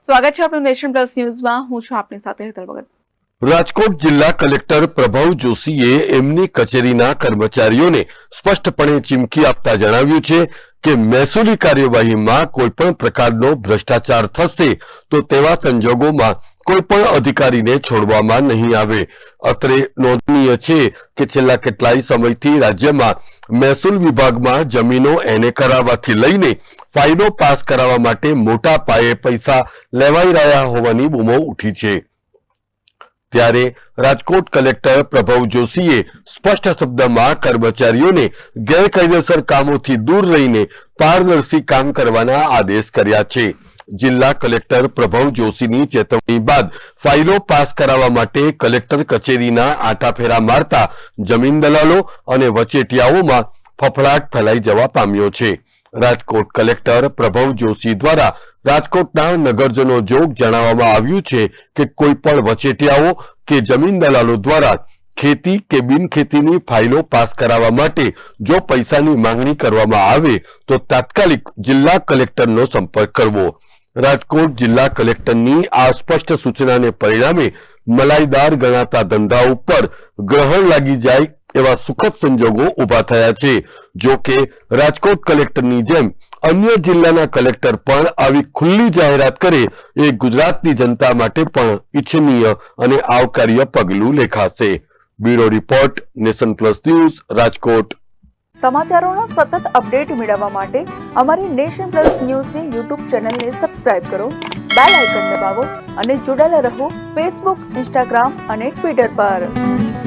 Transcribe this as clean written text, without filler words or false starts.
સ્વાગત છે આપનું નેશન પ્લસ ન્યૂઝમાં। હું છું આપની સાથે હેતલ ભગત। રાજકોટ જિલ્લા કલેક્ટર પ્રભવ જોશીએ એમની કચેરીના કર્મચારીઓને સ્પષ્ટપણે ચીમકી આપતા જણાવ્યું છે કે મહેસૂલી કાર્યવાહીમાં કોઈપણ પ્રકારનો ભ્રષ્ટાચાર થશે તો તેવા સંજોગોમાં કોઈપણ અધિકારીને છોડવામાં નહીં આવે। અત્રે નોંધનીય છે કે છેલ્લા કેટલાય સમયથી રાજ્યમાં મહેસૂલ વિભાગમાં જમીનો એને કરાવવાથી લઈને ફાઈલો પાસ કરાવવા માટે મોટા પાયે પૈસા લેવાઈ રહ્યા હોવાની બૂમો ઉઠી છે। ત્યારે રાજકોટ કલેક્ટર પ્રભવ જોશીએ સ્પષ્ટ શબ્દમાં કર્મચારીઓને ગેરકાયદેસર કામોથી દૂર રહીને પારદર્શી કામ કરવાના આદેશ કર્યા છે। જિલ્લા કલેક્ટર પ્રભવ જોશીની ચેતવણી બાદ ફાઇલો પાસ કરાવવા માટે કલેક્ટર કચેરીના આંટાફેરા મારતા જમીન દલાલો અને વચેટિયાઓમાં ફફડાટ ફેલાઈ જવા પામ્યો છે। રાજકોટ કલેક્ટર પ્રભવ જોશી દ્વારા રાજકોટના નગરજનો જોગ જણાવવામાં આવ્યું છે કે કોઈ પણ વચેટિયાઓ કે જમીન દલાલો દ્વારા ખેતી કે બિનખેતીની ફાઇલો પાસ કરાવવા માટે જો પૈસાની માંગણી કરવામાં આવે તો તાત્કાલિક જિલ્લા કલેક્ટરનો સંપર્ક કરવો। રાજકોટ જિલ્લા કલેક્ટરની આ સ્પષ્ટ સૂચનાને પરિણામે મલાઈદાર ગણાતા ધંધા ઉપર ગ્રહણ લાગી જાય એવા સુખદ સંજોગો ઉભા થયા છે। જો કે રાજકોટ કલેક્ટરની જેમ અન્ય જિલ્લાના કલેક્ટર પણ આવી ખુલ્લી જાહેરાત કરે એ ગુજરાતની જનતા માટે પણ ઇચ્છનીય અને આવકાર્ય પગલું લેખાશે। Bureau report, Nation Plus News, Rajkot. સમાચારોના સતત અપડેટ મેળવવા માટે અમારી નેશન પ્લસ ન્યૂઝની યુટ્યુબ ચેનલને સબસ્ક્રાઇબ કરો, બેલ આઇકન દબાવો અને જોડાયેલા રહો ફેસબુક, ઇન્સ્ટાગ્રામ અને ટ્વિટર પર।